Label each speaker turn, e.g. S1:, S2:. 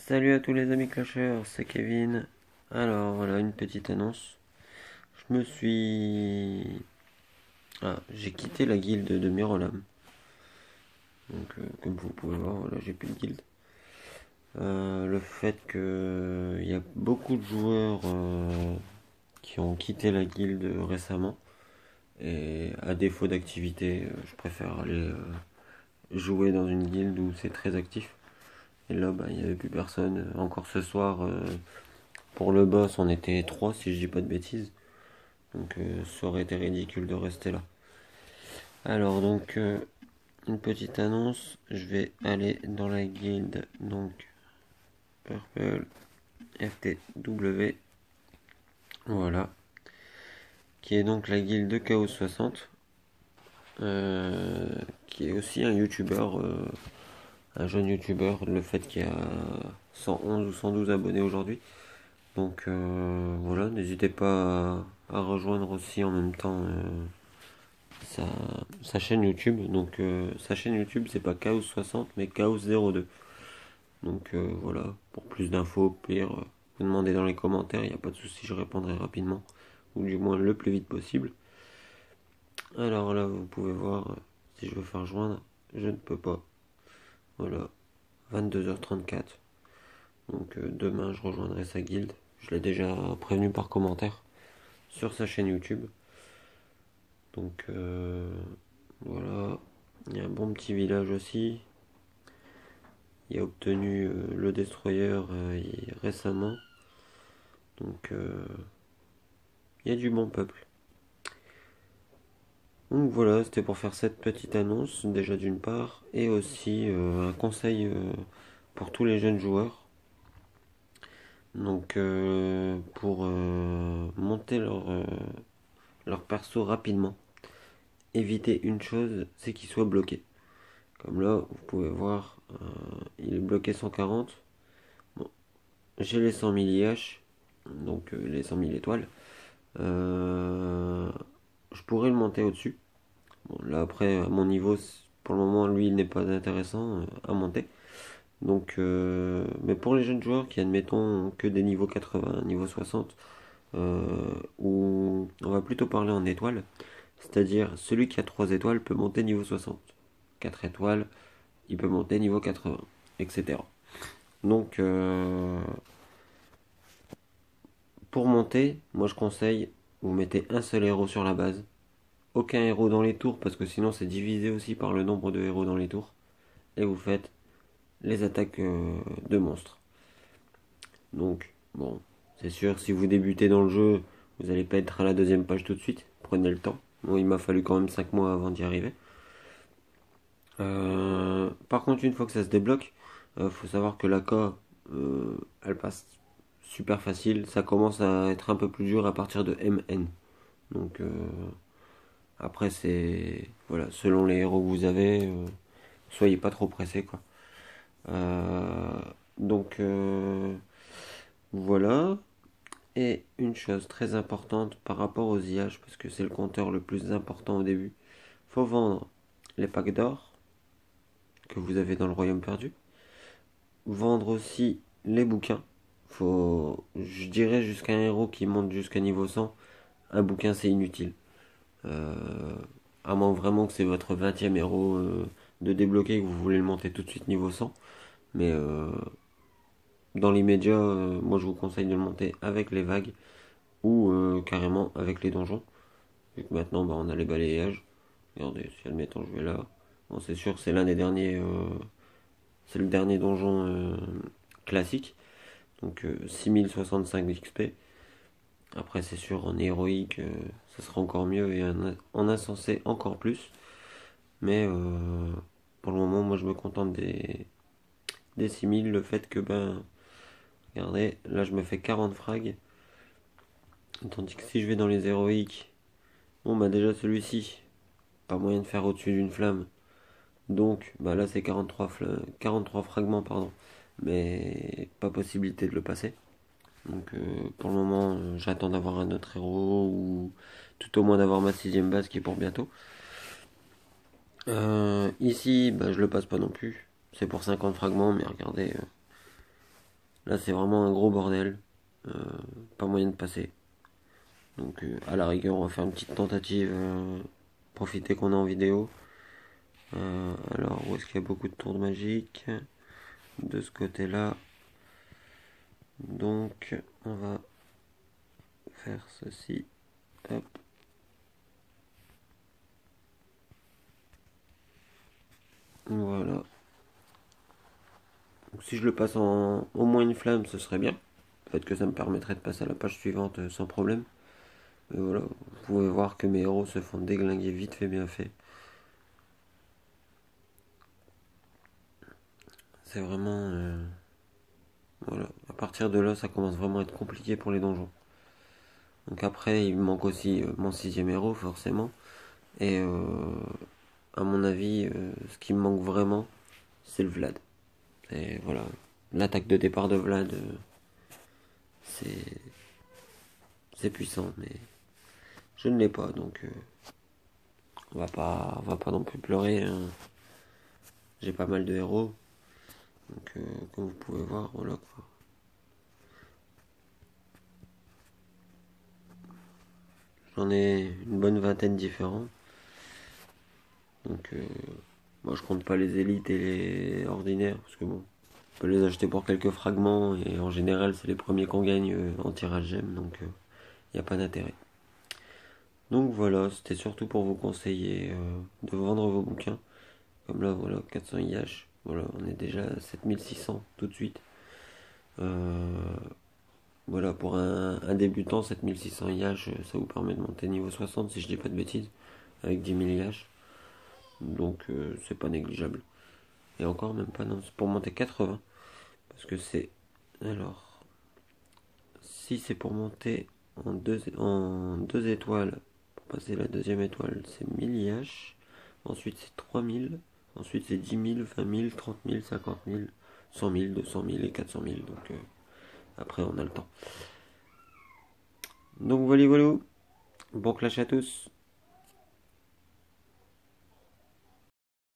S1: Salut à tous les amis clashers, c'est Kevin. Alors voilà une petite annonce. Je me suis... j'ai quitté la guilde de Mirolam. Donc comme vous pouvez voir, voilà, j'ai plus de guilde. Le fait que il y a beaucoup de joueurs qui ont quitté la guilde récemment. Et à défaut d'activité, je préfère aller jouer dans une guilde où c'est très actif. Et là, il n'y avait plus personne. Encore ce soir, pour le boss, on était 3 si je dis pas de bêtises. Donc ça aurait été ridicule de rester là. Alors donc une petite annonce, je vais aller dans la guilde donc Purple FTW, voilà, qui est donc la guilde de Chaos 60, qui est aussi un youtubeur, un jeune youtubeur, le fait qu'il y a 111 ou 112 abonnés aujourd'hui. Donc voilà, n'hésitez pas à rejoindre aussi en même temps sa, sa chaîne YouTube. Donc sa chaîne YouTube c'est pas Chaos 60 mais Chaos 02. Donc voilà, pour plus d'infos, au pire, vous demandez dans les commentaires, il n'y a pas de souci, je répondrai rapidement, ou du moins le plus vite possible. Alors là, vous pouvez voir, si je veux faire joindre, je ne peux pas. Voilà, 22h34. Donc demain, je rejoindrai sa guilde. Je l'ai déjà prévenu par commentaire sur sa chaîne YouTube. Donc voilà, il y a un bon petit village aussi. Il a obtenu le destroyer récemment. Donc il y a du bon peuple. Donc voilà, c'était pour faire cette petite annonce, déjà d'une part, et aussi un conseil pour tous les jeunes joueurs. Donc pour monter leur perso rapidement, éviter une chose, c'est qu'il soit bloqué. Comme là, vous pouvez voir, il est bloqué 140. Bon, j'ai les 100 000 IH, donc les 100 000 étoiles. Je pourrais le monter au-dessus. Bon, là après, à mon niveau, pour le moment, lui, il n'est pas intéressant à monter. Donc, mais pour les jeunes joueurs qui, admettons, que des niveaux 80, niveau 60, où on va plutôt parler en étoiles, c'est-à-dire celui qui a 3 étoiles peut monter niveau 60. 4 étoiles, il peut monter niveau 80, etc. Donc, pour monter, moi je conseille, vous mettez un seul héros sur la base, aucun héros dans les tours, parce que sinon c'est divisé aussi par le nombre de héros dans les tours, et vous faites les attaques de monstres. Donc, bon, c'est sûr, si vous débutez dans le jeu, vous n'allez pas être à la deuxième page tout de suite, prenez le temps. Bon, il m'a fallu quand même 5 mois avant d'y arriver. Par contre, une fois que ça se débloque, faut savoir que l'AK, elle passe super facile. Ça commence à être un peu plus dur à partir de MN. Donc après, c'est voilà, selon les héros que vous avez, soyez pas trop pressé quoi. Euh, donc voilà. Et une chose très importante par rapport aux IH, parce que c'est le compteur le plus important au début, faut vendre les packs d'or que vous avez dans le royaume perdu. Vendre aussi les bouquins. Faut, je dirais jusqu'à un héros qui monte jusqu'à niveau 100, un bouquin c'est inutile. Euh, à moins vraiment que c'est votre 20e héros de débloquer que vous voulez le monter tout de suite niveau 100. Mais dans l'immédiat, moi je vous conseille de le monter avec les vagues ou carrément avec les donjons. Vu que maintenant on a les balayages. Regardez, si admettons je vais là. Bon, c'est sûr, c'est l'un des derniers. C'est le dernier donjon classique. Donc 6065 d'XP. Après, c'est sûr, en héroïque, ça sera encore mieux et en insensé encore plus. Mais pour le moment, moi je me contente des 6000. Le fait que, regardez, là je me fais 40 frags. Tandis que si je vais dans les héroïques, bon, déjà celui-ci, pas moyen de faire au-dessus d'une flamme. Donc, là c'est 43 fragments, pardon. Mais pas possibilité de le passer. Donc pour le moment, j'attends d'avoir un autre héros ou tout au moins d'avoir ma 6ème base qui est pour bientôt. Ici, je le passe pas non plus. C'est pour 50 fragments, mais regardez, Là c'est vraiment un gros bordel, euh, pas moyen de passer. Donc à la rigueur on va faire une petite tentative, profiter qu'on est en vidéo. Alors où est-ce qu'il y a beaucoup de tours magiques? De ce côté-là. Donc on va faire ceci. Hop. Voilà. Donc, si je le passe en au moins une flamme, ce serait bien. Peut-être que ça me permettrait de passer à la page suivante sans problème. Mais voilà, vous pouvez voir que mes héros se font déglinguer vite fait bien fait. C'est vraiment... voilà. À partir de là, ça commence vraiment à être compliqué pour les donjons. Donc après, il me manque aussi mon sixième héros, forcément. Et à mon avis, ce qui me manque vraiment, c'est le Vlad. Et voilà, l'attaque de départ de Vlad, c'est c'est puissant, mais je ne l'ai pas, donc on va pas non plus pleurer, hein. J'ai pas mal de héros, donc comme vous pouvez voir, voilà quoi. J'en ai une bonne vingtaine différents, donc moi je compte pas les élites et les ordinaires, parce que bon, on peut les acheter pour quelques fragments, et en général c'est les premiers qu'on gagne en tirage gemme, donc il n'y a pas d'intérêt. Donc voilà, c'était surtout pour vous conseiller de vendre vos bouquins. Comme là, voilà, 400 IH. Voilà, on est déjà à 7600 tout de suite. Euh, voilà, pour un débutant, 7600 IH, ça vous permet de monter niveau 60 si je dis pas de bêtises, avec 10 000 IH. Donc c'est pas négligeable. Et encore même pas, non, c'est pour monter 80. Parce que c'est... Alors, si c'est pour monter en deux étoiles, pour passer la deuxième étoile, c'est 1000 IH. Ensuite c'est 3000. Ensuite c'est 10 000, 20 000, 30 000, 50 000, 100 000, 200 000 et 400 000. Donc après on a le temps. Donc voilà, voilà. Bon clash à tous.